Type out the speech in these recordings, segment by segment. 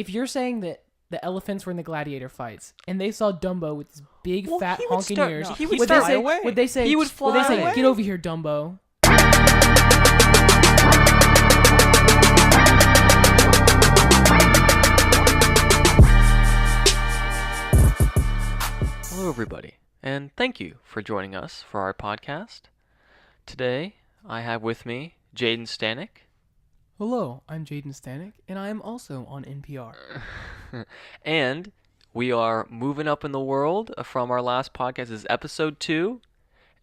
if you're saying that the elephants were in the gladiator fights and they saw Dumbo with his big fat honking ears, he would fly away. Would they say? He would fly Would they say, away. "Get over here, Dumbo"? Hello, everybody, and thank you for joining us for our podcast. Today, I have with me Jadon Stanek. Hello, I'm Jadon Stanek, and I am also on NPR. And we are moving up in the world from our last podcast. This is episode 2,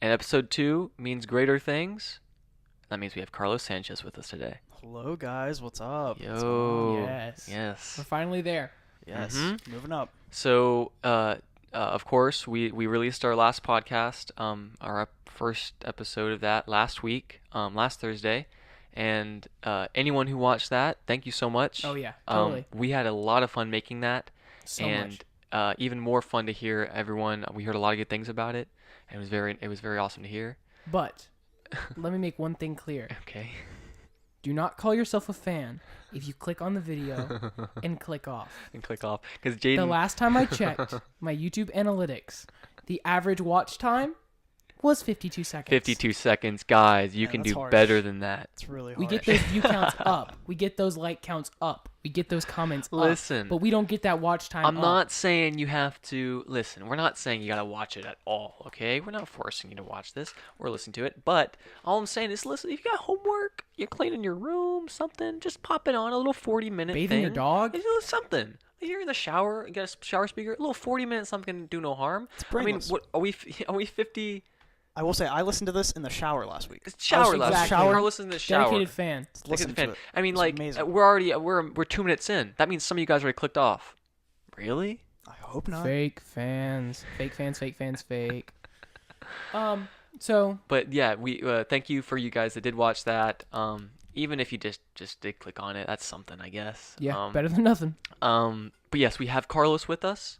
and episode 2 means greater things. That means we have Carlos Sanchez with us today. Hello, guys. What's up? Yo. Yes. Yes. We're finally there. Yes. Mhm. Moving up. So, of course, we released our last podcast, our first episode of that last week, last Thursday. And anyone who watched that, thank you so much. Oh, yeah, totally. We had a lot of fun making that. So and much. Even more fun to hear everyone. We heard a lot of good things about it, and it was very awesome to hear. But let me make one thing clear. Okay. Do not call yourself a fan if you click on the video and click off. And click off, because The Jadon. last time I checked my YouTube analytics, the average watch time was 52 seconds. 52 seconds, guys. You Yeah, can that's do harsh. better than that. It's really hard. We get those view counts up. We get those like counts up. We get those comments Listen. up. But we don't get that watch time I'm up. not saying you have to listen. We're not saying you gotta watch it at all. Okay, we're not forcing you to watch this or listen to it. But all I'm saying is, listen. If you got homework, you're cleaning your room, something, just pop it on a little 40-minute Bathing thing. your dog? It's a little something. You're in the shower. You got a shower speaker. A little 40-minute something can do no harm. It's I mean, brainless. what are we? Are we 50? I will say, I listened to this in the shower last week. Shower last exactly. shower. We're listening to the shower. Dedicated fan. Listen Fan. to it. I mean, It's like amazing. we're 2 minutes in. That means some of you guys already clicked off. Really? I hope not. Fake fans. Fake fans. Fake fans. Fake. So But yeah, we thank you for you guys that did watch that. Even if you just did click on it, that's something, I guess. yeah, better than nothing. But yes, we have Carlos with us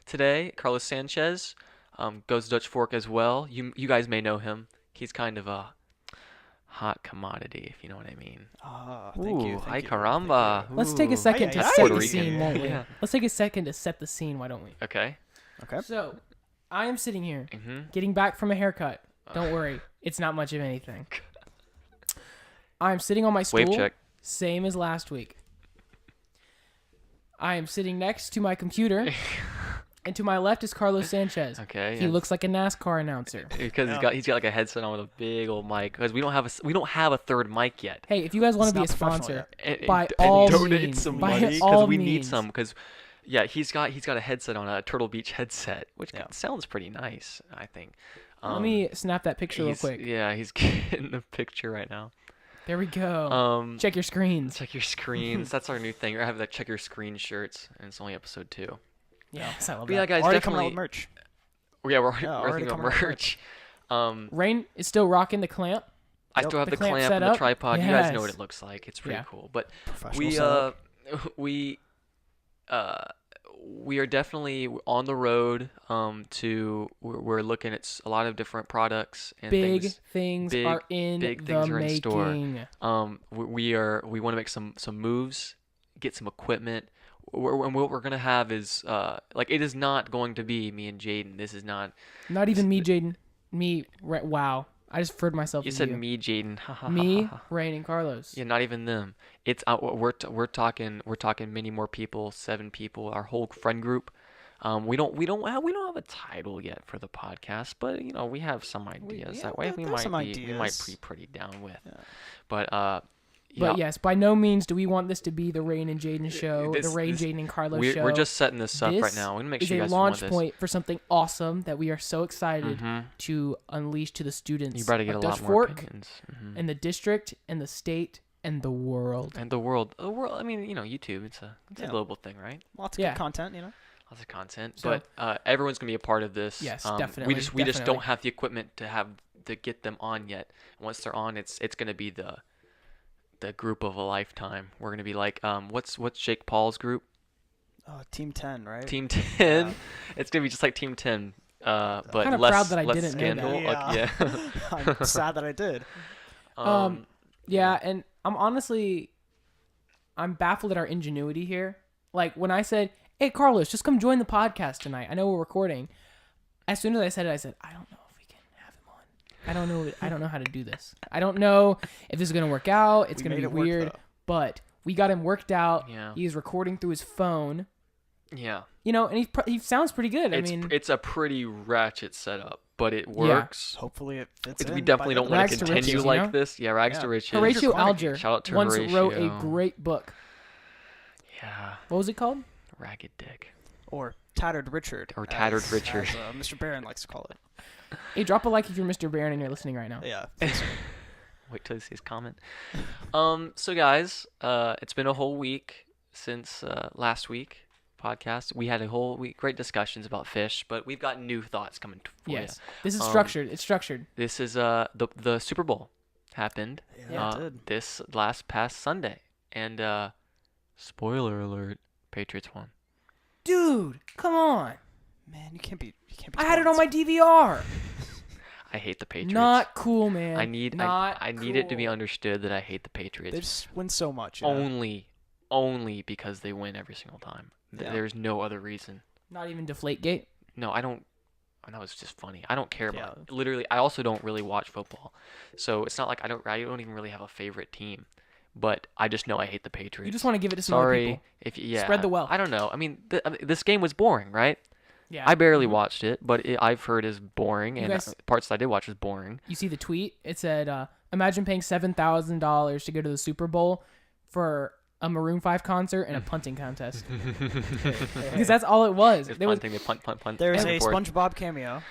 today. Carlos Sanchez goes to Dutch Fork as well. You guys may know him. He's kind of a hot commodity, if you know what I mean. Thank you. Ooh, Thank hi you. caramba. Let's take a Ooh. second to Aye, aye, set Puerto the Rican. scene, won't we? Yeah. Let's take a second to set the scene, why don't we? Okay. Okay. So, I am sitting here, Mhm. getting back from a haircut. Don't worry, it's not much of anything. I'm sitting on my stool, Wave check. same as last week. I am sitting next to my computer, and to my left is Carlos Sanchez. Okay. He looks like a NASCAR announcer. because he's got like a headset on with a big old mic. Because we don't have a third mic yet. Hey, if you guys want It's to be a not professional sponsor, And by and all donate means, some by money all we need means. some. Because yeah, he's got a headset on, a Turtle Beach headset, which Yeah. sounds pretty nice, I think. let me snap that picture real quick. Yeah, he's getting the picture right now. There we go. Check your screens. Check your screens. That's our new thing. I have the check your screen shirts, and it's only episode 2. Yes, I love But yeah, that. guys, Already definitely. coming out with merch. Yeah, we're Yeah, already already thinking coming about out with merch. Rayne is still rocking the clamp. I Yep. still have The the clamp clamp set and the up? tripod. You guys know what Yes. it looks like. It's pretty Yeah. cool. But Professional setup. we are definitely on the road we're looking at a lot of different products and Big things big- are in big the things are in store. making. We want to make some moves, get some equipment. And what we're gonna have is like, it is not going to be me and Jadon. This is not. Not even me, Jadon. Wow. I just referred myself You as said you. me, Jadon. Me, Rayne, and Carlos. Yeah, not even them. It's we're talking many more people, 7 people, our whole friend group. We don't have a title yet for the podcast, but we have some ideas. That way we might be pretty down with. Yeah. But But yes, by no means do we want this to be the Rayne and Jadon show, the Rayne, Jadon, and Carlos show. we're just setting this up right This now. We're gonna make is sure you a guys launch want point for something awesome that we are so excited this. to unleash to the students You better get of a Dutch lot more Fork opinions. and the district and the state and the world. And the world. I mean, YouTube. It's a Yeah. global thing, right? Lots of Yeah. good content, Lots of content. So- But everyone's gonna be a part of this. Yes, We definitely, just definitely. don't have the equipment to get them on yet. Once they're on, it's gonna be the group of a lifetime. We're gonna be like, what's Jake Paul's group? Team 10, right? Team 10. Yeah. It's gonna be just like Team 10, but Kinda less proud that I less didn't know that. scandal. Yeah. Yeah. I'm sad that I did. Yeah, and I'm baffled at our ingenuity here. Like when I said, "Hey Carlos, just come join the podcast tonight. I know we're recording." As soon as I said it, I said, "I don't know if we can have him on. I don't know how to do this. I don't know if this is gonna work out. It's gonna be weird." But we got him worked out. Yeah. He's recording through his phone. Yeah. You know, and he sounds pretty good. It's a pretty ratchet setup, but it works. Hopefully it fits in. We definitely don't want Rags to to continue riches, like you know? this. Yeah, rags to riches. Horatio Alger Shout out to once Horatio. wrote a great book. Yeah. What was it called? Ragged Dick. Or Tattered Richard. Or Tattered Richard. As Mr. Barron likes to call it. Hey, drop a like if you're Mr. Barron and you're listening right now. Yeah. Wait till you see his comment. So guys, it's been a whole week since last week podcast. We had a whole week, great discussions about fish, but we've got new thoughts coming for you. Yes. This is structured. It's structured. This is the Super Bowl happened Yeah, it did. this past Sunday, and spoiler alert, Patriots won. Dude, come on. Man, you can't be. I had it on my DVR. I hate the Patriots. Not cool, man. I need it to be understood that I hate the Patriots. They just win so much. You know? Only because they win every single time. Yeah. There's no other reason. Not even Deflategate. No, I don't. I know it's just funny. I don't care about Yeah. it. Literally, I also don't really watch football, so it's not like I don't even really have a favorite team. But I just know I hate the Patriots. You just want to give it to some other people. Spread the wealth. I don't know. I mean, this game was boring, right? Yeah. I barely watched it, but I've heard is boring, and guys- parts that I did watch was boring. You see the tweet? It said, imagine paying $7,000 to go to the Super Bowl for a Maroon 5 concert and a punting contest. Because that's all it was. It's There was punting, they punt. There's back a and forth. SpongeBob cameo.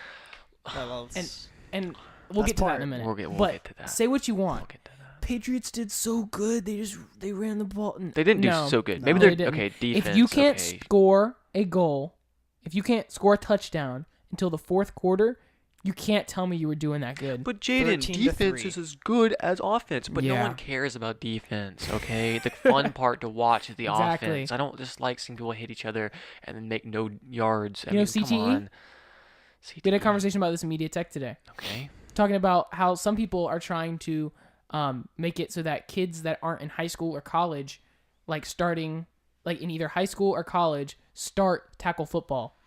and we'll That's get to that part. in a minute. We'll get but to that. say what you We'll want. get to that. Patriots did so good. They ran the ball. They didn't do No, so good. no, Maybe they they're didn't. okay. Defense. If you can't okay. score a goal, if you can't score a touchdown until the fourth quarter, you can't tell me you were doing that good. But Jadon, 13 to defense 3. is as good as offense, but no Yeah. one cares about defense, okay? The fun part to watch is the Exactly. offense. I don't just like seeing people hit each other and then make no yards. I You know mean, CTE? come on. We had a CTE. conversation about this in Media Tech today, Okay. talking about how some people are trying to make it so that kids that aren't in high school or college, like starting like in either high school or college, start tackle football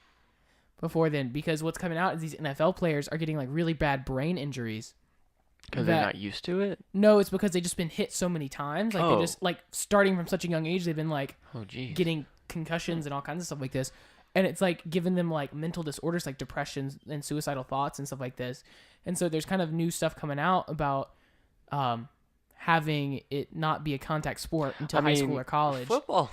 before then, because what's coming out is these NFL players are getting like really bad brain injuries. Because they're that- not used to it? No, it's because they've just been hit so many times. Like Oh. they just like starting from such a young age, they've been like Oh, geez. getting concussions and all kinds of stuff like this. And it's like giving them like mental disorders like depressions and suicidal thoughts and stuff like this. And so there's kind of new stuff coming out about having it not be a contact sport until high school or college. Football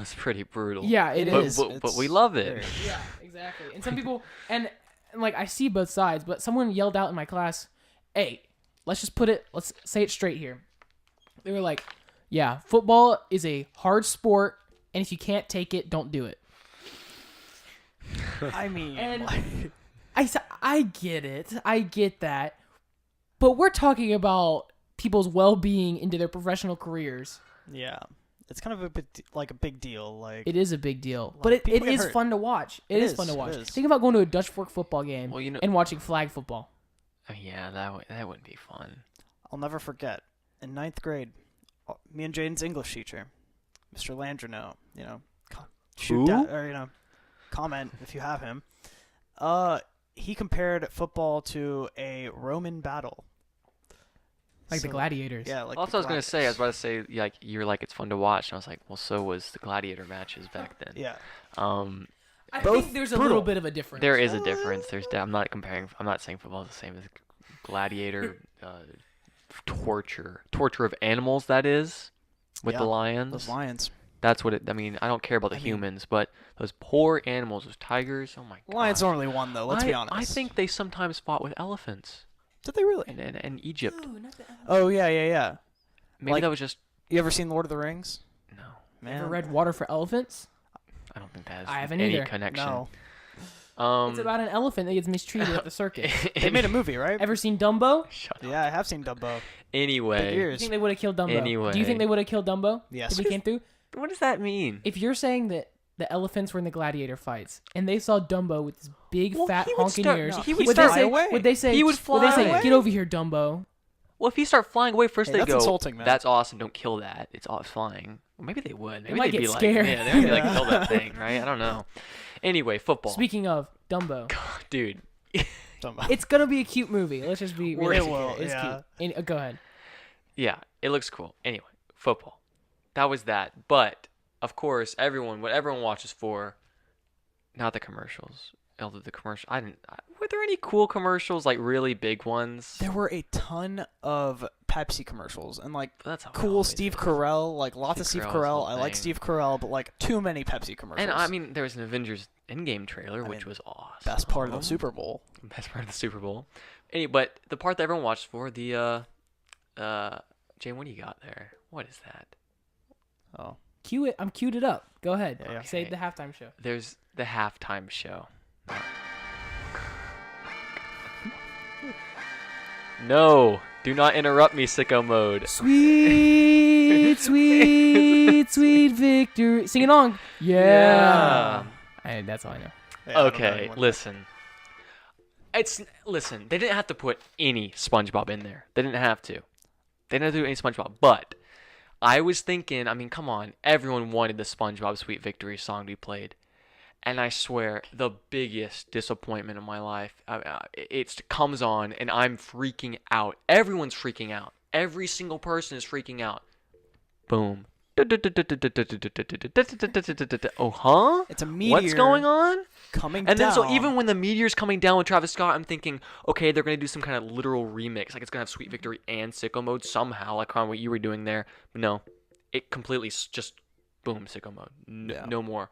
is pretty brutal. Yeah, it but, is. But we love it. Yeah, exactly. And some people, and like I see both sides, but someone yelled out in my class, "Hey, let's say it straight here." They were like, "Yeah, football is a hard sport, and if you can't take it, don't do it." I mean, And I get it. I get that. But we're talking about people's well-being into their professional careers. yeah, it's kind of a big deal. Like It is a big deal. lot But of it people get is hurt. fun to watch. It is fun to it watch. is. Think about going to a Dutch fork football game Well, you know- and watching flag football. Oh, yeah, that wouldn't be fun. I'll never forget in 9th grade, me and Jaden's English teacher, Mr. Landrino, Who? Comment if you have him. He compared football to a Roman battle. Like the So- gladiators. Yeah, like Also, I the was going to say, I was about to say, like, you're like, it's fun to watch. And I was like, well, so was the gladiator matches back then. Yeah. I Both think there's a brutal. little bit of a difference. There is a difference. I'm not saying football is the same as gladiator torture of animals. That is with Yeah, the lions. Those lions. That's what it. I mean, I don't care about the humans, but those poor animals, those tigers. Oh my god. Lions don't really won though. Let's be honest. I think they sometimes fought with elephants Did they really? in Egypt. Ooh, not the- Oh yeah. Maybe like- that was just You ever seen Lord of the Rings? no. Man, Ever read Water for Elephants? I don't think that has I haven't any either. connection. No. It's about an elephant that gets mistreated at the circus. They made a movie, right? Ever seen Dumbo? Shut up. Yeah, I have seen Dumbo. Anyway, Good Do years. you think they would have killed Dumbo? Anyway. Do you think they would have killed Dumbo? Yes. If he came through? what does that mean? If you're saying that the elephants were in the gladiator fights and they saw Dumbo with his big Well, fat he would honking start- ears, no, he would would start- they say? Fly away. Would they say? He would Would they say, fly. "Get over here, Dumbo"? Well, if you start flying away, first Hey, they that's go, insulting, man. that's awesome, don't kill that. It's flying. Well, maybe they would. They Maybe might they'd be get like, scared. yeah, they'd be like, kill that thing, right? I don't know. Anyway, football. Speaking of Dumbo, Dude. it's gonna be a cute movie. Let's just be realistic. It will, It's yeah. cute. Go ahead. Yeah, it looks cool. Anyway, football. That was that. But of course, what everyone watches for, not the commercials. Although the commercial, were there any cool commercials, like really big ones? There were a ton of Pepsi commercials and like That's how it cool always Steve is. Carell, like lots of Steve Steve Carell's Carell. whole I like thing. Steve Carell, but like too many Pepsi commercials. And I mean, there was an Avengers Endgame trailer, I which mean, was awesome. best part of the Super Bowl. Best part of the Super Bowl. But the part that everyone watched for, Jane, what do you got there? What is that? Oh, Cue it. I'm queued it up. Go ahead. Yeah. Say Okay. the halftime show. There's the halftime show. No, do not interrupt me, sicko mode. Sweet, sweet, sweet victory. Sing along. Yeah. That's all I know. yeah, I don't know Okay, anyone. listen. Listen. They didn't have to put any SpongeBob in there. They didn't have to. They didn't have to do any SpongeBob. But I was thinking, I mean, come on, everyone wanted the SpongeBob Sweet Victory song to be played. And I swear, the biggest disappointment of my life, it comes on, and I'm freaking out. Everyone's freaking out. Every single person is freaking out. Boom. Oh, huh? It's a meteor. What's going on? Coming And then, so down. even when the meteor's coming down with Travis Scott, I'm thinking, okay, they're going to do some kind of literal remix. Like, it's going to have Sweet Victory and Sicko Mode somehow, like kind of what you were doing there. But no, it completely just, boom, Sicko Mode. No more.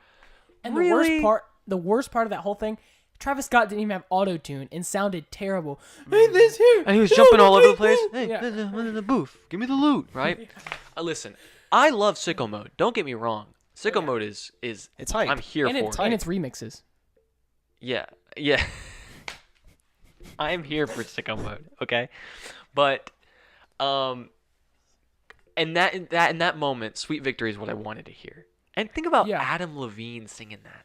And Really? the worst part of that whole thing, Travis Scott didn't even have auto-tune and sounded terrible. Hey, this here. And he was jumping all over the place. Hey, Yeah. the booth. Give me the loot, right? Listen, I love Sicko Mode. Don't get me wrong. Sicko Mode is It's hype. I'm here And for it's, it. and it's remixes. Yeah. I'm here for Sicko Mode, okay? But in that moment, Sweet Victory is what I wanted to hear. And think about Yeah. Adam Levine singing that.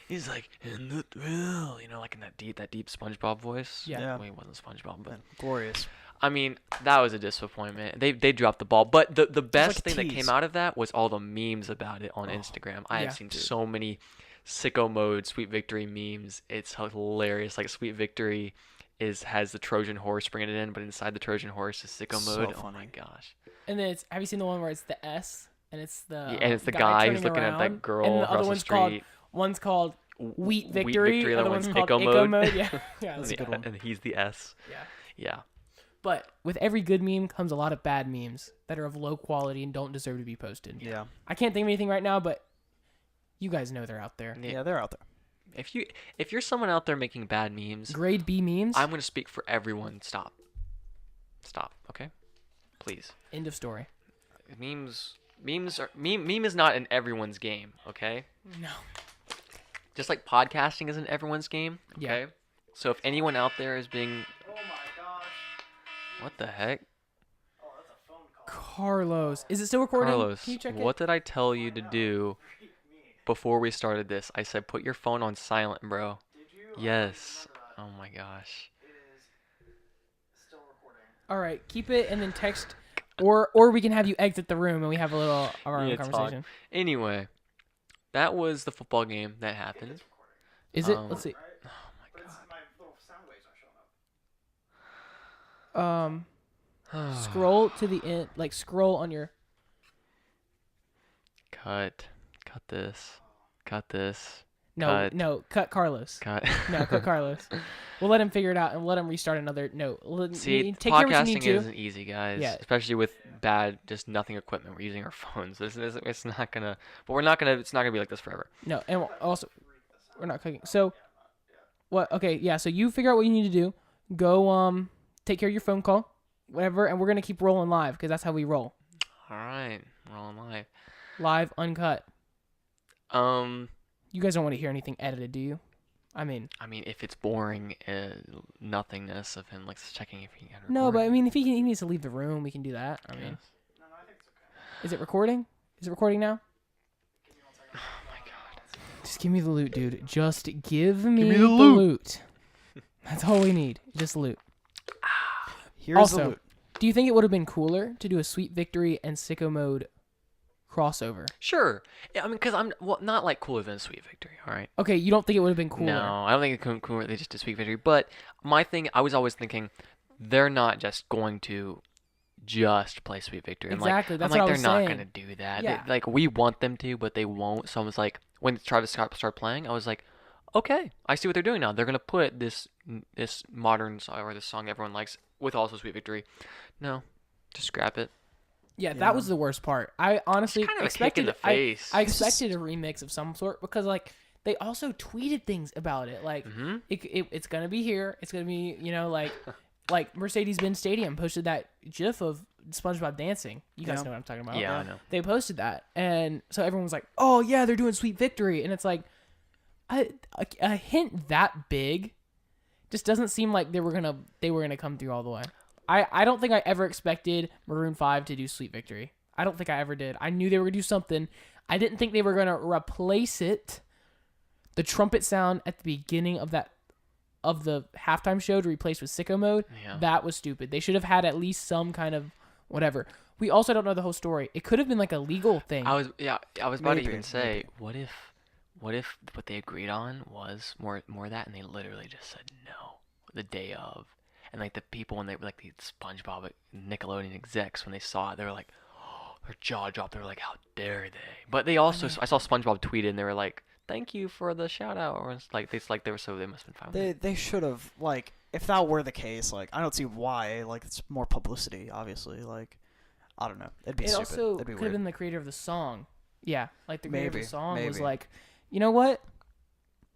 He's like, in the thrill, like in that deep SpongeBob voice. Yeah. Yeah. Well, he wasn't SpongeBob, but Glorious. I mean, that was a disappointment. They dropped the ball. But the best like a thing that tease. came out of that was all the memes about it on Instagram. I yeah. have seen so many Sicko Mode Sweet Victory memes. It's hilarious. Like Sweet Victory has the Trojan horse bringing it in, but inside the Trojan horse is Sicko So Mode. Oh funny. my gosh. And then have you seen the one where it's the S and it's the And it's the guy who's turning looking at that around, girl and the across other the one's called Wheat Victory, the other other one's one's called Icko Icko Mode. Yeah, yeah, that's a Yeah, good one. and he's the S. Yeah. Yeah. But with every good meme comes a lot of bad memes that are of low quality and don't deserve to be posted. Yeah. I can't think of anything right now, but you guys know they're out there. Yeah, they're out there. If you're someone out there making bad memes, Grade B memes. I'm going to speak for everyone. Stop, okay? Please. End of story. Meme is not in everyone's game, okay? No. Just like podcasting isn't everyone's game, Yeah. okay? So if anyone out there is being Oh my gosh. what the heck? Oh, that's a phone call. Carlos, is it still recording? Carlos, Can you check what did I tell you to do before we started this? I said put your phone on silent, bro. Did you? Yes. Oh my gosh. It is still recording. All right, keep it and then text, or we can have you exit the room and we have a little of our own Yeah, talk. conversation. Anyway, that was the football game that happened. Is it? Let's see. Oh my But my little sound waves aren't showing up. god. Scroll to the end, like scroll on your. Cut this. No, cut Carlos. Cut. No, cut Carlos. We'll let him figure it out and let him restart another. No, See, take care of what you need podcasting to. isn't easy, guys. Yeah. Especially with just nothing equipment. We're using our phones. It's not gonna. But we're not gonna. It's not gonna be like this forever. No, and also we're not cooking. So what? Okay, yeah. So you figure out what you need to do. Go take care of your phone call, whatever, and we're gonna keep rolling live because that's how we roll. All right, we're on live. Live, uncut. You guys don't want to hear anything edited, do you? I mean, if it's boring, nothingness of him like checking if he can record. no, but I mean, if he needs to leave the room, we can do that. I mean, Yes. No, I think it's okay. is it recording? Is it recording now? Give me 1 second. Oh my god. Just give me the loot, dude. Just give me, me the the loot. loot. That's all we need. Just loot. Here's Also, the loot. do you think it would have been cooler to do a Sweet Victory and Sicko Mode crossover. Sure. Yeah, I mean, because not like cooler than Sweet Victory, all right? Okay, you don't think it would have been cooler? No, I don't think it could cooler. They just did Sweet Victory. But my thing, I was always thinking, they're not just going to just play Sweet Victory. Exactly, that's I'm what I like, was they're not saying. going to do that. Yeah. Like, we want them to, but they won't. So I was like, when Travis Scott started playing, I was like, okay, I see what they're doing now. They're going to put this modern song, or this song everyone likes, with also Sweet Victory. No, just scrap it. Yeah, that was the worst part. I honestly Kind of expected a kick in the face. I expected a remix of some sort because like they also tweeted things about it. Like it's gonna be here. It's gonna be like Mercedes-Benz Stadium posted that GIF of SpongeBob dancing. You guys know what I'm talking about. Yeah, I know. They posted that, and so everyone was like, "Oh yeah, they're doing Sweet Victory," and it's like a hint that big just doesn't seem like they were gonna come through all the way. I don't think I ever expected Maroon 5 to do Sweet Victory. I don't think I ever did. I knew they were going to do something. I didn't think they were going to replace it. The trumpet sound at the beginning of the halftime show to replace with Sicko mode, that was stupid. They should have had at least some kind of whatever. We also don't know the whole story. It could have been like a legal thing. I was about to even say, what if what they agreed on was more of that, and they literally just said no the day of. And like the people when they like the SpongeBob Nickelodeon execs when they saw it, they were like, oh, their jaw dropped. They were like, how dare they? But they also I saw SpongeBob tweet it, and they were like, thank you for the shout out, or it's like they must have been fine with it. They should have, like, if that were the case, like, I don't see why. Like, it's more publicity, obviously. Like, I don't know. It'd be stupid. It also It'd be could weird. have been the creator of the song. Yeah, like the creator of the song was maybe. like, you know what?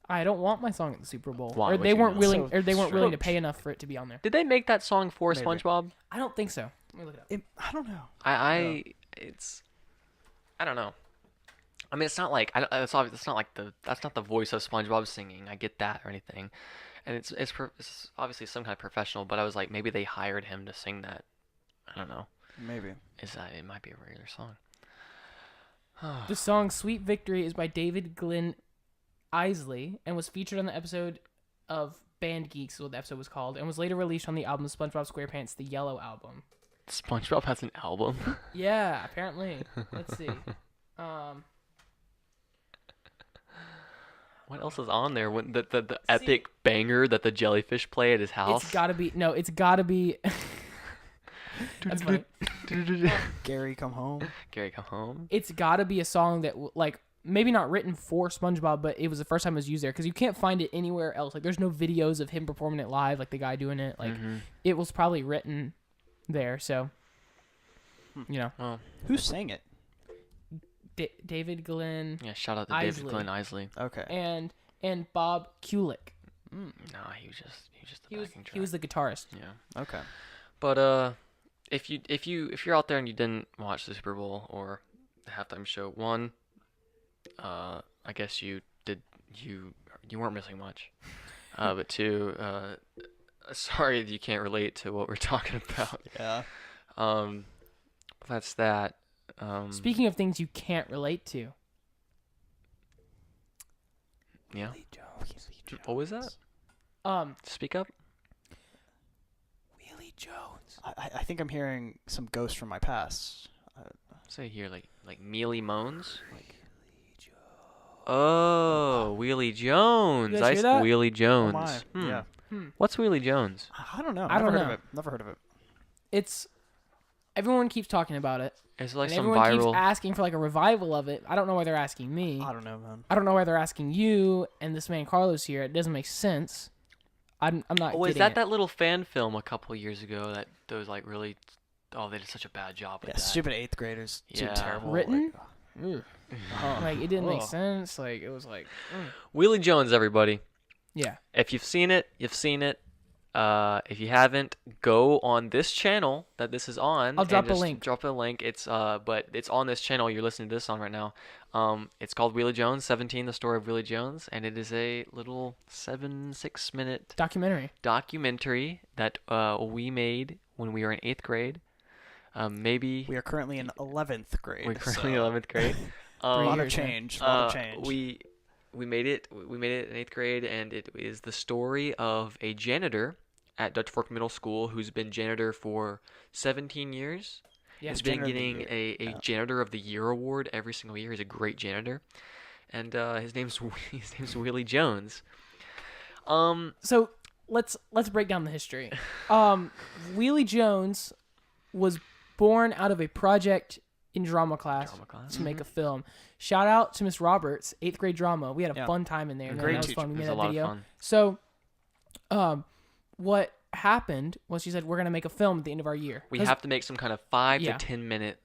I don't want my song at the Super Bowl. Why? Or What they you weren't mean? willing, So or they weren't willing to strange. pay enough for it to be on there. Did they make that song for Maybe. SpongeBob? I don't think so. Let me look it up. I don't know. I don't know. I mean, it's not like it's not the voice of SpongeBob singing. I get that or anything, and it's obviously some kind of professional. But I was like, maybe they hired him to sing that. I don't know. Maybe. It might be a regular song. The song "Sweet Victory" is by David Glenn Isley and was featured on the episode of Band Geeks, is what the episode was called, and was later released on the album SpongeBob SquarePants: The Yellow Album. SpongeBob has an album. Yeah, apparently. Let's see. What else is on there? When the epic banger that the jellyfish play at his house. It's gotta be. That's funny. Gary, come home. Gary, come home. It's gotta be a song that like maybe not written for SpongeBob, but it was the first time it was used there because you can't find it anywhere else. Like there's no videos of him performing it live, like the guy doing it. Like it was probably written there. So you know, Well, Who sang it? David Glenn yeah. Shout out to Isley. David Glenn Isley. Okay. and Bob Kulick. No, he was just the backing track. He was the guitarist. Yeah. Okay. But if you're out there and you didn't watch the Super Bowl or the halftime show, one, I guess you weren't missing much. But two, sorry that you can't relate to what we're talking about. Yeah. That's that. Speaking of things you can't relate to, Yeah. Willie Jones. What was that? Speak up. Willie Jones. I think I'm hearing some ghosts from my past. Say here like Mealy Moans. Oh, Wheelie Jones. You guys hear that? Wheelie Jones. Oh my. Yeah. What's Wheelie Jones? I don't know. I don't Never heard know. of it. Never heard of it. It's everyone keeps talking about it. It's like And some everyone keeps viral. asking for like a revival of it. I don't know why they're asking me. I don't know, man. I don't know why they're asking you and this man Carlos here. It doesn't make sense. I'm not. Oh, is getting that it. little fan film a couple years ago that those like really? Oh, they did such a bad job with Yeah, that. stupid 8th graders. Too Yeah. terrible. Written? Like, Like it didn't make Ugh. sense. Like it was like, Wheelie Jones, everybody. yeah. If you've seen it, you've seen it. If you haven't, go on this channel that this is on. I'll and drop a just link. Drop a link. It's but it's on this channel you're listening to this on right now. It's called Wheelie Jones 17: The Story of Wheelie Jones, and it is a little 6 minute documentary that we made when we were in 8th grade. Maybe we are currently in 11th grade. we're currently in so 11th grade. a lot years, of change. A lot of change. We made it. We made it in 8th grade, and it is the story of a janitor at Dutch Fork Middle School who's been janitor for 17 years, Yeah. He's been Janitor of the getting Year. a Janitor of the Year award every single year. He's a great janitor, and his name's Willie Jones. So let's break down the history. Wheelie Jones was born out of a project in drama class to make a film. Shout out to Miss Roberts, 8th grade drama. We had a fun time in there. Great that was teacher. fun. We It made was a that lot video. of fun. So, what happened was she said we're gonna make a film at the end of our year. We have to make some kind of 5 Yeah. to 10 minute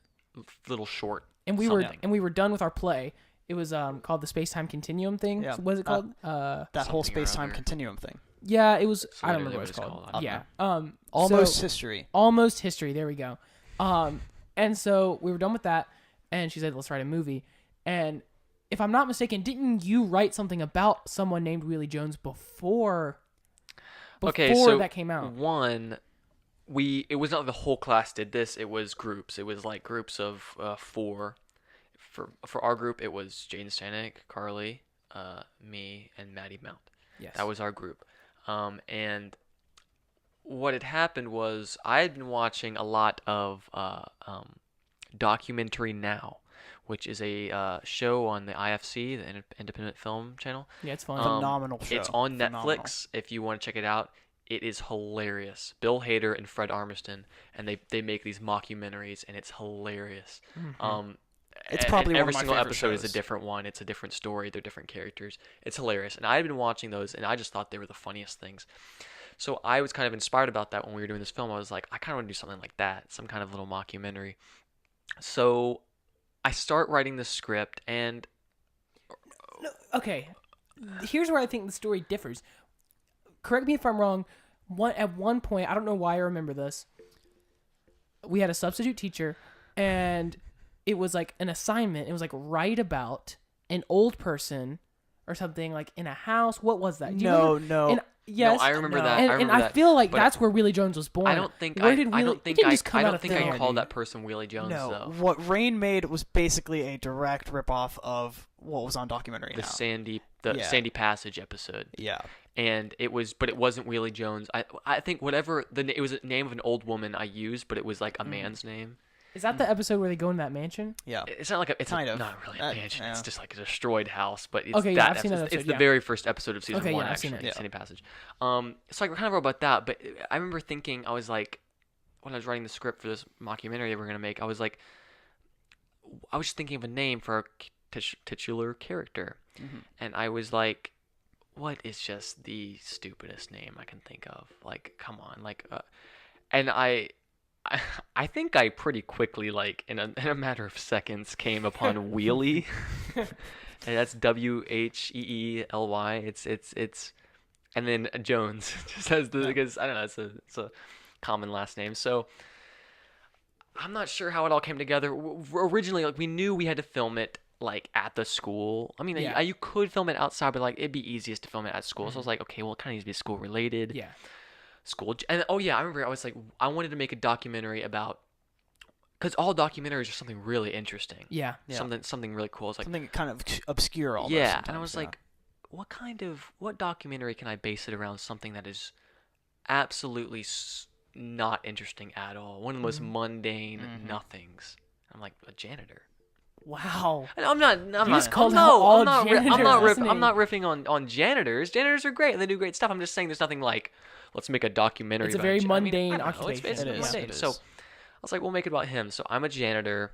little short. and we something. were done with our play. It was called the Space Time Continuum thing. Yeah. So what is it called? That whole Something or space-time other. continuum thing. Yeah, it was. I what don't it remember what was it's called. called. I don't Yeah. Almost so, history. Almost history. There we go. And so we were done with that, and she said, "Let's write a movie." And if I'm not mistaken, didn't you write something about someone named Wheelie Jones before that came out? One, it was not the whole class did this. It was groups. It was like groups of 4. For our group, it was Jadon Stanek, Carly, me, and Maddie Mount. Yes. That was our group. And what had happened was I had been watching a lot of Documentary Now, which is a show on the IFC, the Independent Film Channel. Yeah, it's fun. Phenomenal show. It's on Phenomenal. Netflix if you want to check it out. It is hilarious. Bill Hader and Fred Armisen, and they make these mockumentaries, and it's hilarious. It's probably and one every of my single favorite episode is a shows. different one. It's a different story. They're different characters. It's hilarious. And I had been watching those, and I just thought they were the funniest things. So I was kind of inspired about that when we were doing this film. I was like, I kind of want to do something like that, some kind of little mockumentary. So I start writing the script, and Okay, here's where I think the story differs. Correct me if I'm wrong. At one point, I don't know why I remember this. We had a substitute teacher, and it was like an assignment. It was like write about an old person or something like in a house. What was that? Do you remember? No. And, yes, no, I remember that. And, I remember I that. feel like But that's where Wheelie Jones was born. I don't think Where I did Wheelie, don't think it didn't I just come I out don't of think thin I air, called dude. that person Willie Jones No, though. what Rayne made was basically a direct ripoff of what was on Documentary The Now. the Sandy Passage episode. Yeah. And it wasn't Willie Jones. I think whatever it was a name of an old woman I used, but it was like a man's name. Is that the episode where they go in that mansion? Yeah. It's not like it's Kind of. not really a mansion. Yeah. It's just like a destroyed house. But it's Okay, yeah, that I've seen that episode. It's episode, the yeah. very first episode of season Okay, 1. yeah, I've seen Actually, it. Sandy Passage. So I kind of wrote about that. But I remember thinking, I was like, when I was writing the script for this mockumentary that we're gonna make, I was just thinking of a name for our titular character, and I was like, what is just the stupidest name I can think of? Like, come on, and I think I pretty quickly, like in a matter of seconds, came upon Wheelie, and that's Wheely. It's, and then Jones just has because I don't know, it's a common last name. So I'm not sure how it all came together. Originally, like we knew we had to film it like at the school. I mean, Yeah. you could film it outside, but like it'd be easiest to film it at school. So I was like, okay, well, it kind of needs to be school related. Yeah. School. And oh yeah, I remember I was like, I wanted to make a documentary about, because all documentaries are something really interesting. Yeah. Yeah. Something really cool. It's like, Something kind of obscure almost. yeah, sometimes, and I was like, what documentary can I base it around something that is absolutely not interesting at all? One of the most mundane nothings. I'm like, a janitor. Wow. And I'm not. just called out all janitors. I'm not riffing on janitors. Janitors are great and they do great stuff. I'm just saying there's nothing like, let's make a documentary. It's a about very I mean, mundane I don't know, occupation. It's It is, mundane. it So is. I was like, we'll make it about him. So I'm a janitor.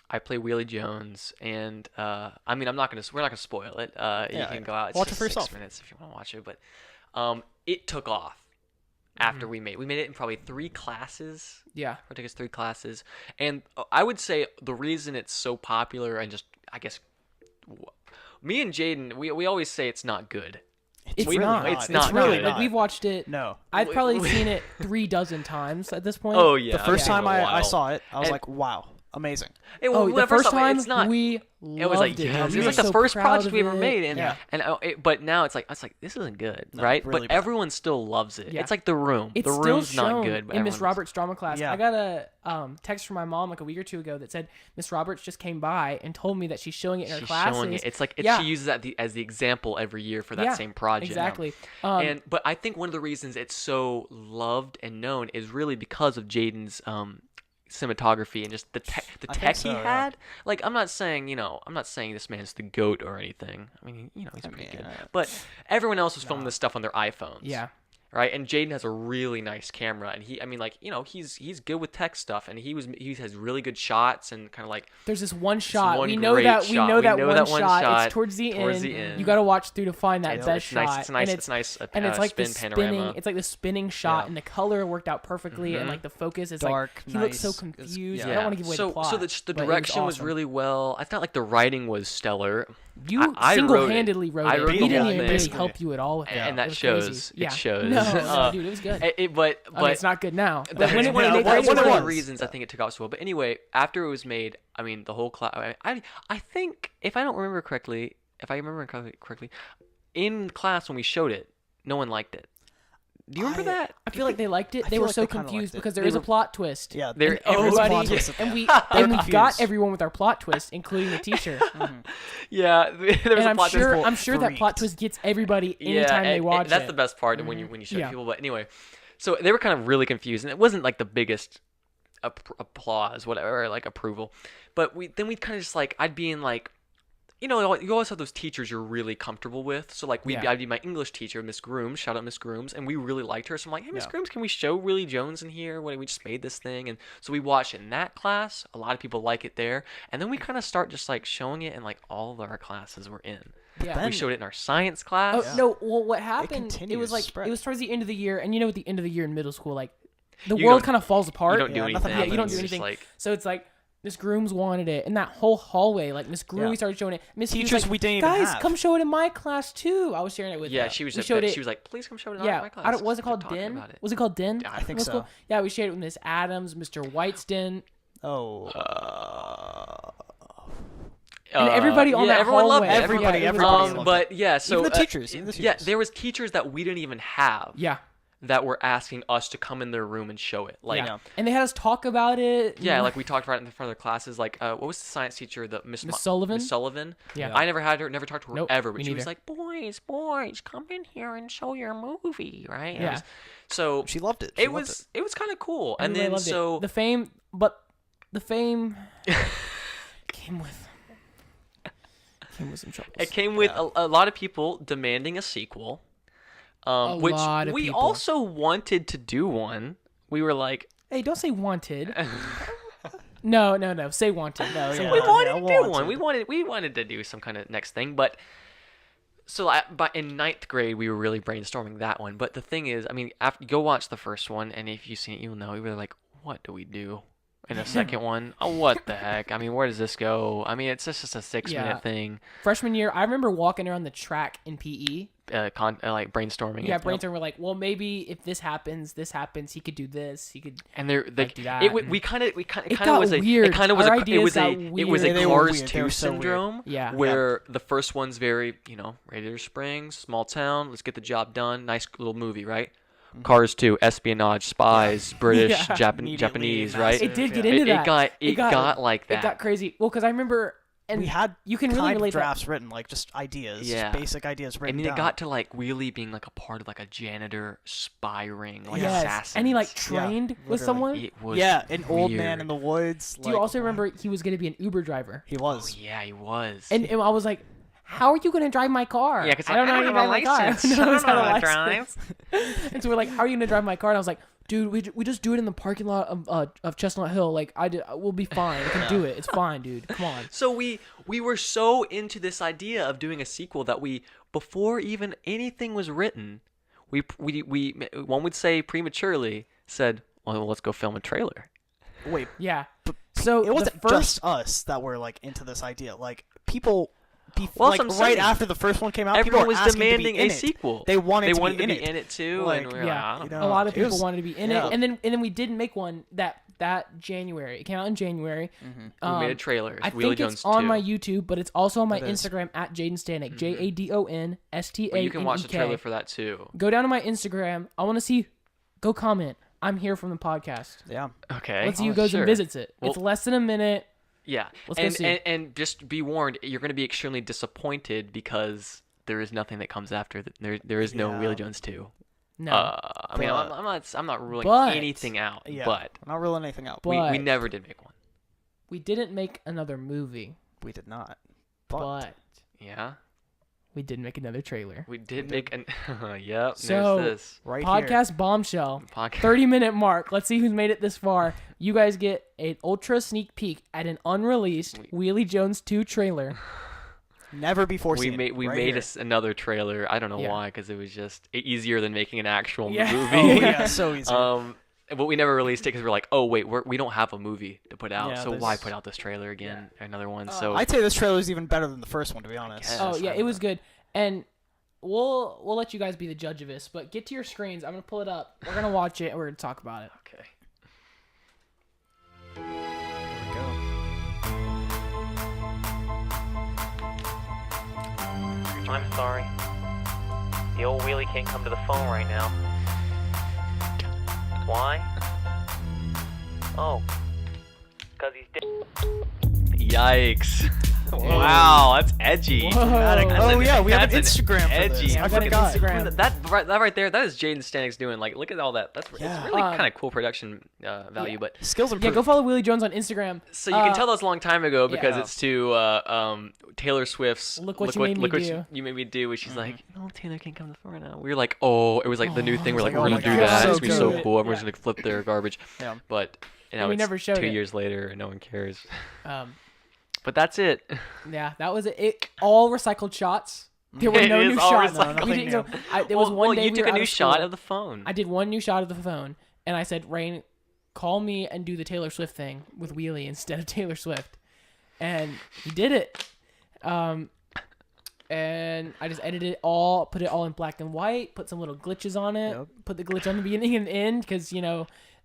I play Wheelie Jones, and I mean, we're not gonna spoil it. You can go out. It's Watch it just for 6 yourself. minutes if you want to watch it. But it took off after we made it in probably 3 classes. Yeah. It took us 3 classes, and I would say the reason it's so popular and just, I guess, me and Jadon, we always say it's not good. It's really not. It's not It's really good. like we've watched it. No. I've probably seen it 3 dozen times at this point. Oh yeah, The first it's been time a I while. saw it, I was And- like, wow, amazing. The first time it's not. we It loved was like, it. yes, We it were was like the so first proud project of we ever it. made, and Yeah. but now it's like this isn't good, No, right? really But bad. everyone still loves it. Yeah. It's like The Room. It's The still Room's shown not good, but in Miss everyone- Roberts' drama class. Yeah. I got a text from my mom like a week or 2 ago that said Miss Roberts just came by and told me that she's showing it in her She's classes. showing it. It's like Yeah. she uses that as the example every year for that Yeah, same project. Exactly. But I think one of the reasons it's so loved and known is really because of Jadon's cinematography and just the I tech think so, he yeah. had. Like, I'm not saying this man's the GOAT or anything. I mean, he's pretty good. But everyone else was filming this stuff on their iPhones. Yeah. Right, and Jadon has a really nice camera, and he's good with tech stuff, and he has really good shots and kind of like. There's this one shot. one We know great that shot. one We know that one shot. shot It's towards the towards end. the end. You got to watch through to find that It's best shot. It's nice. And It's nice. and it's like the spin spinning. panorama. It's like the spinning shot, Yeah. and the color worked out perfectly, and like the focus is Dark, like he looks so nice. confused. Yeah. I don't want to give away the plot. So the but it direction was awesome. really well. I thought like the writing was stellar. You I single-handedly wrote I it. wrote He the didn't whole even thing. really help you at all with it. And It that was shows. crazy. It Yeah. shows. No, dude, it was good. But I mean, it's not good now. But That's when it one made of the it, reasons I think it took off so well. But anyway, after it was made, I mean, the whole class. I think if I remember correctly, in class when we showed it, no one liked it. Do you remember that? I feel like they liked it. I They feel were like so they kinda confused liked it. because there They is a were- plot twist. Yeah, There- And everybody, plot twist at the and end. we They're got confused. everyone with our plot twist, including the teacher. Yeah, there was And a I'm plot sure twist. that plot twist gets everybody anytime they watch that's it. the best part when you show Yeah. people. But anyway, so they were kind of really confused, and it wasn't like the biggest applause, whatever, or like approval. But we kind of just like I'd be in like. You always have those teachers you're really comfortable with. So, like, I'd be my English teacher, Miss Grooms. Shout out Miss Grooms. And we really liked her. So, I'm like, hey, Miss Grooms, can we show Willie Jones in here? We just made this thing. And so we watched it in that class. A lot of people like it there. And then we kind of start just, like, showing it in, like, all of our classes we're in. Yeah. We showed it in our science class. Oh no! Well, what happened? It continues was to like spread. it was towards the end of the year, and at the end of the year in middle school, like the You world don't- kind of falls apart. You don't do Yeah, anything. nothing Yeah, you don't do It's just anything. like, So it's like Miss Grooms wanted it, and that whole hallway, like Miss Grooms started showing it. Miss Hughes Teachers like, we didn't even guys, have. come show it in my class too. I was sharing it with. yeah, we she was like, please come show it in yeah, my class. was it We're called talking Den? about it. Was it called Den? I think Middle so. school? Yeah, we shared it with Miss Adams, Mr. White's Den, Oh. and everybody on that everyone hallway. loved it. Everybody- Yeah, it was everybody awesome. loved But yeah, so Even the teachers. yeah, there was teachers that we didn't even have. Yeah, That were asking us to come in their room and show it. Like, yeah, and they had us talk about it. yeah, like we talked about it in front of their classes. Like, what was the science teacher? The Miss Sullivan? Miss Sullivan. Yeah. I never talked to her Nope, ever. me But she was neither. like, boys, come in here and show your movie, right? And Yeah. So She loved it. She it loved was kind of cool. And Everybody then loved so it. The fame came with some troubles. it came with a lot of people demanding a sequel. Which lot of we people. also wanted to do one. We were like, Hey, don't say wanted. No. Say wanted. No, Yeah. yeah. we wanted yeah, to do one. wanted. We wanted to do some kind of next thing, but so but in ninth grade we were really brainstorming that one. But the thing is, I mean, go watch the first one, and if you've seen it, you'll know. We were like, what do we do in the second one? Oh, what the heck? I mean, where does this go? I mean, it's just a 6-minute thing. Freshman year, I remember walking around the track in PE. Like brainstorming. Yeah, it. brainstorming. We're like, well, maybe if this happens, he could do this. He could. And they're Like, do that, it and- we kind of It kind of got was a weird. it kind of was Our a it ideas was a got it was weird. a They were Cars weird. They 2 were so weird. syndrome. Yeah. Where the first one's very, Radiator Springs, small town, let's get the job done, nice little movie, right? Cars 2, espionage, spies, British, Yeah. Japanese, right? It did get Yeah. into that. It got like that. It got crazy. Well, because I remember, and We had you can really kind of relate drafts written, like just ideas, Yeah. basic ideas written And then down. it got to like Wheelie being like a part of like a janitor spy ring, like yes, assassins. and he like trained with literally. someone. It was an old man weird. in the woods. Do you also remember he was going to be an Uber driver? He Oh was. yeah, he was. And I was like, how are you going to drive my car? yeah, because I don't know how to drive my car. license. I don't know how to how to license. And so we're like, how are you going to drive my car? And I was like, dude, we just do it in the parking lot of Chestnut Hill. Like, we'll be fine. We can do it. It's fine, dude. Come on. So we were so into this idea of doing a sequel that before even anything was written, we one would say prematurely said, well, let's go film a trailer. Wait, Yeah. So it wasn't the first, just us that were like into this idea. Like people, Well, like that's what I'm right saying. after the first one came out, Everyone people was were asking demanding to be a in it. sequel. They wanted to to be be in it. too. Like, and we were yeah, like, I don't you know. a lot of it people was- wanted to be in yeah. it, and then we didn't make one that January. It came out in January. We made a trailer. I Wheelie think Jones it's on 2. my YouTube, but it's also on my It is. Instagram at Jadon Stanek. JADON But you can watch the trailer STANEK. for that too. Go down to my Instagram. I want to see. Go comment. I'm here from the podcast. Yeah. Okay. Let's see who goes Sure. and visits it. It's Well- less than a minute. Yeah. Let's go see. And just be warned, you're going to be extremely disappointed because there is nothing that comes after. There is no Yeah. Wheelie Jones 2. No. I mean, I'm not ruling But- anything out, Yeah. but I'm not ruling anything out. But- we never did make one. we didn't make another movie, We did not. but Yeah, we did make another trailer. we did make an. Yep. So- there's this Right Podcast bombshell. podcast. 30-minute mark. Let's see who's made it this far. You guys get an ultra sneak peek at an unreleased Wheelie Jones 2 trailer. Never before We seen. made another trailer. I don't know Yeah. why, because it was just easier than making an actual Yeah. movie. Oh yeah, so easy. But we never released it because we're like, oh wait, we don't have a movie to put out, Yeah, so why this- put out this trailer again, another one? So I'd say this trailer is even better than the first one, to be honest. guess. Oh Yes, yeah, I it was good. And we'll let you guys be the judge of this. But get to your screens. I'm gonna pull it up. We're gonna watch it and we're gonna talk about it. okay. I'm sorry. The old wheelie can't come to the phone right now. Why? Oh. Because he's dead. Yikes! Wow, that's edgy. Whoa. Oh yeah, we have an That's an Instagram for edgy. this. Yeah, I I've got an forgot. Instagram. That right there, that is Jadon Stanek's doing. Like, look at all that. It's Yeah. really kind of cool production value. Yeah. But Skills Yeah, improved. go follow Wheelie Jones on Instagram. so you can tell that was a long time ago because yeah. it's to Taylor Swift's Look What You Made Me Do. You Made Me Do, which she's like, no, Taylor can't come to the phone right now. We were like, oh, it was like the new thing. We're like, like, we're oh gonna my do God, that. so It's gonna be so good. cool. Everyone's Yeah. gonna flip their garbage. Yeah. But you know, we it's never showed 2 it. years later and no one cares. Um, But that's it. yeah, that was it. All recycled shots. There were It no is new all shots. recycled. We didn't go. There was one well, day you we took were a out new of shot school. of the phone. I did one new shot of the phone, and I said, Rayne, call me and do the Taylor Swift thing with Wheelie instead of Taylor Swift. And he did it. And I just edited it all, put it all in black and white, put some little glitches on it, Yep. put the glitch on the beginning and the end, because,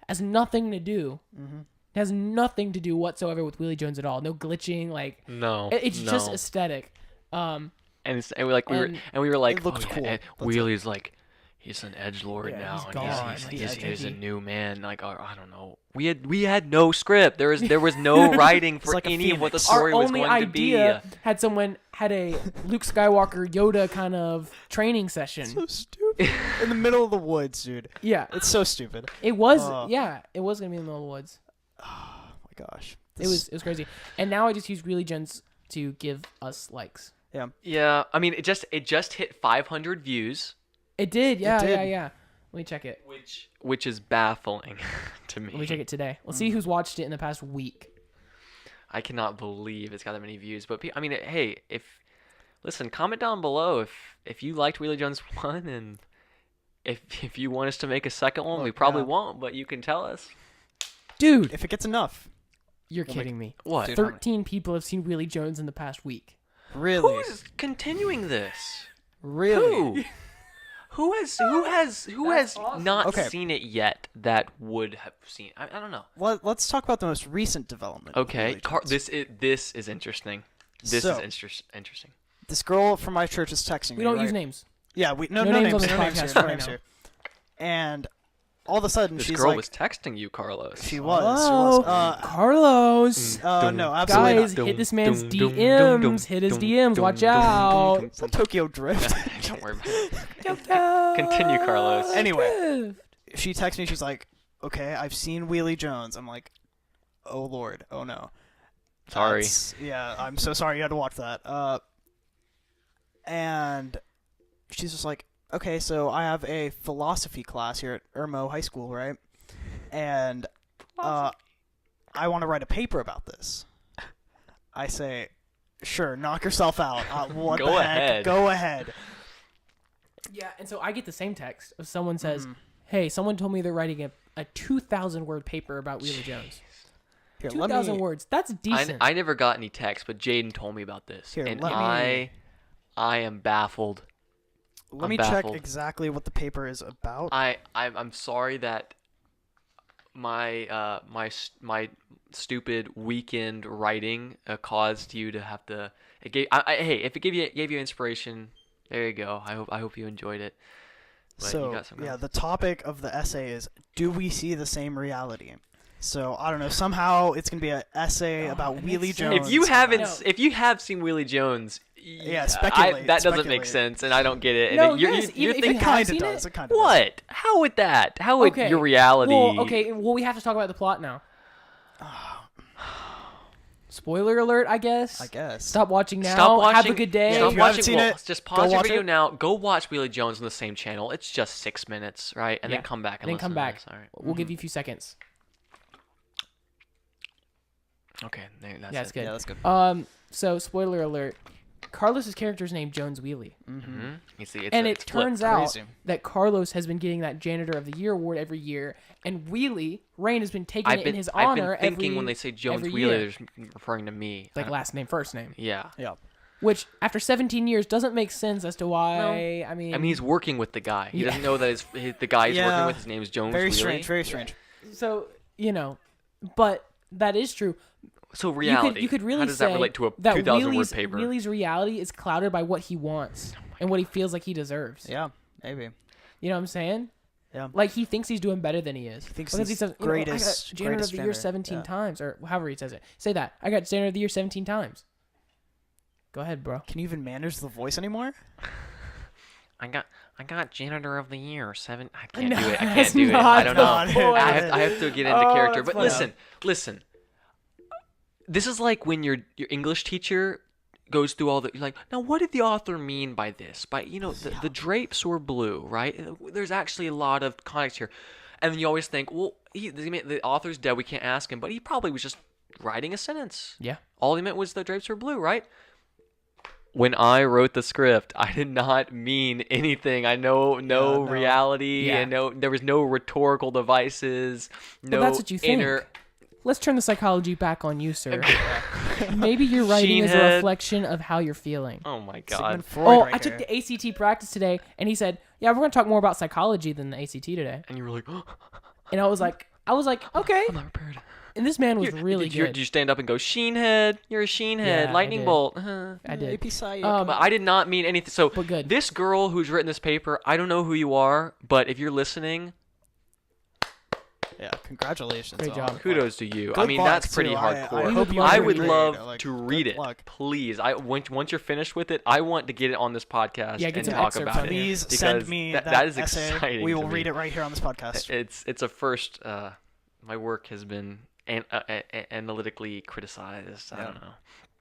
has nothing to do. Mm-hmm. It has nothing to do whatsoever with Wheelie Jones at all. No glitching, like, No, it's no. just aesthetic. and we like and we were like, it looks oh, yeah, cool. and That's Wheelie's like, he's an edgelord Yeah, now, he's and gone. he's He's a edgy. new man. Like, I don't know. We had no script. There was no writing for like a any of what the phoenix. story Our was only going idea to be. had a Luke Skywalker Yoda kind of training session. So stupid. In the middle of the woods, dude. Yeah, It's so stupid. it was. Uh, Yeah, it was gonna be in the middle of the woods. Oh my gosh. It was crazy. And now I just use Wheelie Jones to give us likes. Yeah, I mean, it just hit 500 views, It did. Yeah, did. yeah. Let me check it. which is baffling to me. Let me check it today. Let's see who's watched it in the past week. I cannot believe it's got that many views. But I mean, hey, listen, comment down below if you liked Wheelie Jones 1 and if you want us to make a second one. We Look, probably yeah. won't, but you can tell us. Dude, If it gets enough. you're we'll kidding me. What? Dude, 13 people have seen Wheelie Jones in the past week. Really? Who's continuing this? Really? Who has awesome. not Okay. seen it yet that would have seen? I don't know. Let's talk about the most recent development. of Okay, Wheelie Jones. this is interesting. This So- is interesting. This girl from my church is texting me. We don't right? use names. Yeah, no No names on this no names podcast here, no right names now. here. And all of a sudden This she's girl like, was texting you, Carlos. she was. Oh, Carlos. No, absolutely Guys, not. hit this man's DMs. Hit his DMs. Watch out. It's not Tokyo Drift. Don't worry about it. Continue, Carlos. Anyway, she texts me. She's like, "Okay, I've seen Wheelie Jones." I'm like, "Oh Lord, oh no." Sorry. Yeah, I'm so sorry you had to watch that. And she's just like, "Okay, so I have a philosophy class here at Irmo High School, right? And I want to write a paper about this." I say, "Sure, knock yourself out. What Go the heck? ahead. Go ahead." Yeah, and so I get the same text if someone says, Mm-hmm. "Hey, someone told me they're writing a 2,000 word paper about Wheelie Jones." Here, 2,000 words. That's decent. I never got any text, but Jadon told me about this, Here, and let me- I am baffled. Let I'm me baffled. check exactly what the paper is about. I'm sorry that my stupid weekend writing caused you to have to. It gave, hey, if it gave you inspiration, there you go. I hope you enjoyed it. But So, you got some yeah, the topic of the essay is, do we see the same reality? So, I don't know, somehow it's going to be an essay about it Wheelie makes sense. Jones. If you haven't, No. if you have seen Wheelie Jones, Yeah, speculate. That doesn't make speculate. sense, and I don't get it. And No, you're, yes, you're if you thinking, have Kind of seen does. it? It kind of does. what? How would that? How would Okay. your reality? Well, we have to talk about the plot now. Spoiler alert, I guess. Stop watching now. Stop watching. Have a good day. Stop If you haven't watching. seen Well, it, just go pause your watch video it. now. Go watch Wheelie Jones on the same channel. It's just 6 minutes, right? And Yeah. then come back and Then listen come to back. this. All right. We'll give you a few seconds. Okay, that's Yeah, it's it. good. Yeah, that's good. So spoiler alert. Carlos's character's named Jones Wheelie. Mm-hmm. You see, And it's it flipped. turns out Crazy. that Carlos has been getting that Janitor of the Year award every year, and Wheelie, Rayne has been taking it in his honor I've been thinking every, when they say Jones every Wheeler, year. they're referring to me. Like last name, first name. Yeah. Yeah. Which, after 17 years, doesn't make sense as to why. I mean, he's working with the guy. He Yeah. doesn't know that the guy he's Yeah. working with, his name is Jones Very Wheelie. strange. Very strange. so, but that is true. So reality. You could really how does say that relate to a that 2,000 word Wheelie's, paper? Wheelie's reality is clouded by what he wants and what he feels like he deserves. Yeah, maybe. You know what I'm saying? Yeah. Like, he thinks he's doing better than he is. He thinks because he's he says, greatest- I got Janitor of greatest the Year janitor. 17 Yeah. times, or however he says it. Say that. I got Janitor of the Year 17 times. Go ahead, bro. Can you even manage the voice anymore? I got Janitor of the Year 7. I can't No, do it. I that's can't do it. not I don't know. the point. I have to get into Oh, character. that's But funny. listen. This is like when your English teacher goes through all the like. Now, what did the author mean by this? By the drapes were blue, right? There's actually a lot of context here, and then you always think, well, the author's dead. We can't ask him, but he probably was just writing a sentence. Yeah. All he meant was the drapes were blue, right? When I wrote the script, I did not mean anything. I know no no. reality, Yeah. and there was no rhetorical devices. No But that's what you inner. think. Let's turn the psychology back on you, sir. Maybe your writing is a Sheenhead. reflection of how you're feeling. Oh my god! Sigmund Freud Oh, right I took here. the ACT practice today, and he said, "Yeah, we're going to talk more about psychology than the ACT today." And you were like, And I was like, okay. I'm not prepared. And this man was really Did you good. stand up and go, Sheenhead? You're a Sheenhead. Yeah, I Lightning did. bolt. I did. AP Psych. Um, But I did not mean anything. So But good. this girl who's written this paper, I don't know who you are, but if you're listening, yeah, congratulations. Great on job. it. kudos to you. I Good mean, luck, that's pretty too. hardcore. I hope you I do would great. love Like, to good read it. luck. Please, once you're finished with it, I want to get it on this podcast Yeah, get and some talk excerpts about on it. here. Please because send me that is essay. exciting. We to will me. read it right here on this podcast. It's a first. My work has been analytically criticized. I Yeah. don't know.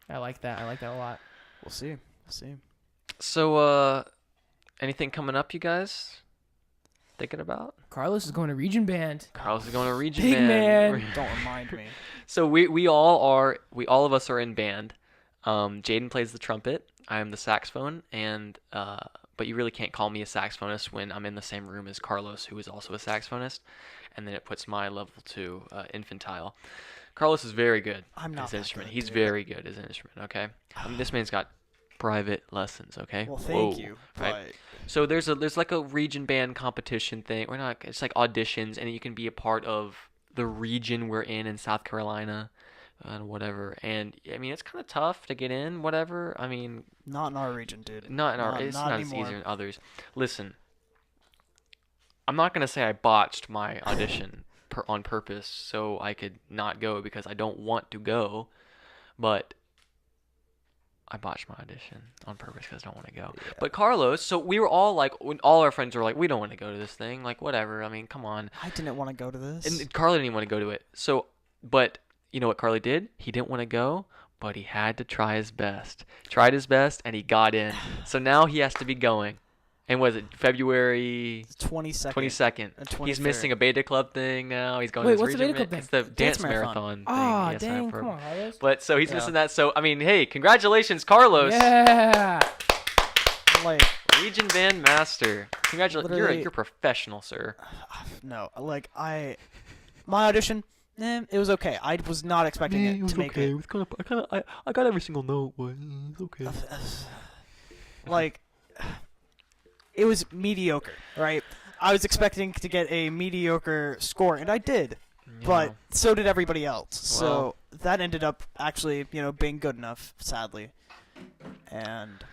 I like that. I like that a lot. We'll see. We'll see. So, anything coming up, you guys? Thinking about? Carlos is going to Region Band. Carlos is going to region Big band. man. Don't remind me. So we all of us are in band. Jadon plays the trumpet. I am the saxophone, and but you really can't call me a saxophonist when I'm in the same room as Carlos, who is also a saxophonist, and then it puts my level to infantile. Carlos is very good I'm at not his that instrument. good, He's dude. very good as an instrument. Okay, I mean, this man's got private lessons. Okay. Well, thank Whoa, you. right? But So there's like a region band competition thing. Or not. It's like auditions, and you can be a part of the region we're in South Carolina, and whatever. And I mean, it's kind of tough to get in. Whatever. I mean, not in our region, dude. not in our. Not- It's not not as anymore. easy in others. Listen, I'm not gonna say I botched my audition on purpose so I could not go because I don't want to go, but I botched my audition on purpose because I don't want to go. Yeah. But Carlos, so we were all like, when all our friends were like, we don't want to go to this thing. Like, whatever. I mean, come on. I didn't want to go to this. And Carly didn't even want to go to it. So, but you know what Carly did? He didn't want to go, but he had to try his best. Tried his best, and he got in. So now he has to be going. And was it February 22nd. 22nd? and He's 23rd. missing a beta club thing now. He's going Wait, to this what's the region beta club event. thing? It's the dance marathon. marathon thing. Ah, Yes, I dang. have for- Come on, Carlos. But so he's Yeah. missing that. So I mean, hey, congratulations, Carlos. Yeah. Like, Region Band Master. Congratulations. Literally- You're a professional, sir. no, like my audition, it was okay. I was not expecting it to make it. was I got every single note, but it's okay. Like, it was mediocre, right? I was expecting to get a mediocre score, and I did, but so did everybody else. So that ended up actually, being good enough, sadly. And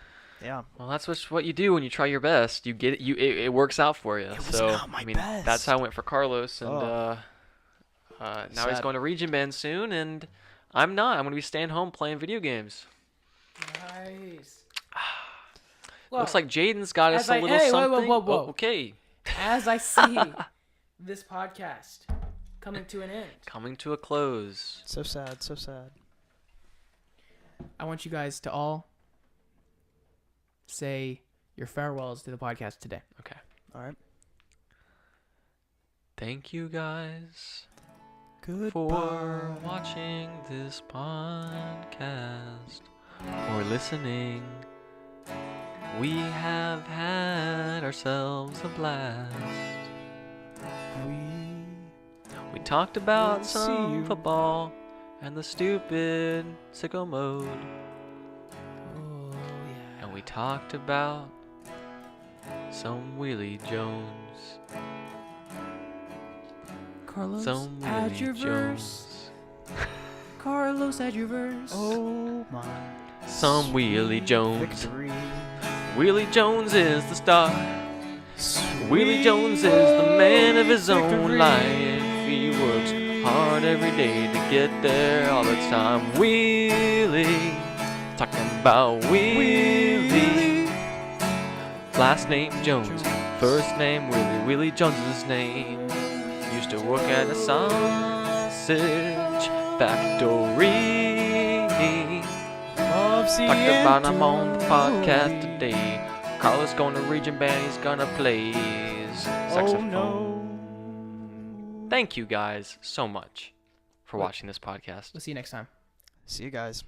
yeah, Well, that's what you do when you try your best. You get it. It works out for you. It was So not my I mean, best. that's how it went for Carlos, and Oh. now he's Sad. going to Region Band soon, and I'm not. I'm going to be staying home playing video games. Nice. Looks like Jadon's got us as a I- little hey, whoa, something. whoa, whoa. Oh, okay. As I see this podcast coming to an end, Coming to a close. So sad, so sad. I want you guys to all say your farewells to the podcast today. Okay. All right. Thank you guys Goodbye. for watching this podcast or listening. We have had ourselves a blast. We talked about We'll see some you. football and the stupid sicko mode. Oh yeah. And we talked about some Willie Jones. Carlos, Some add Willie your verse. Jones. Carlos, add your verse. Oh my. Some Willie sweet Jones. Victory. Willie Jones is the star. Willie Sweet Jones is the man of his own victory. life. He works hard every day to get there all the time. Willie, talking about Willie. Last name Jones, first name Willie. Willie Jones is his name. Used to work at a sausage factory. Talked about him on the podcast today. Carlos going to region band, he's gonna play saxophone. Oh no. Thank you guys so much for watching this podcast. We'll see you next time. See you guys.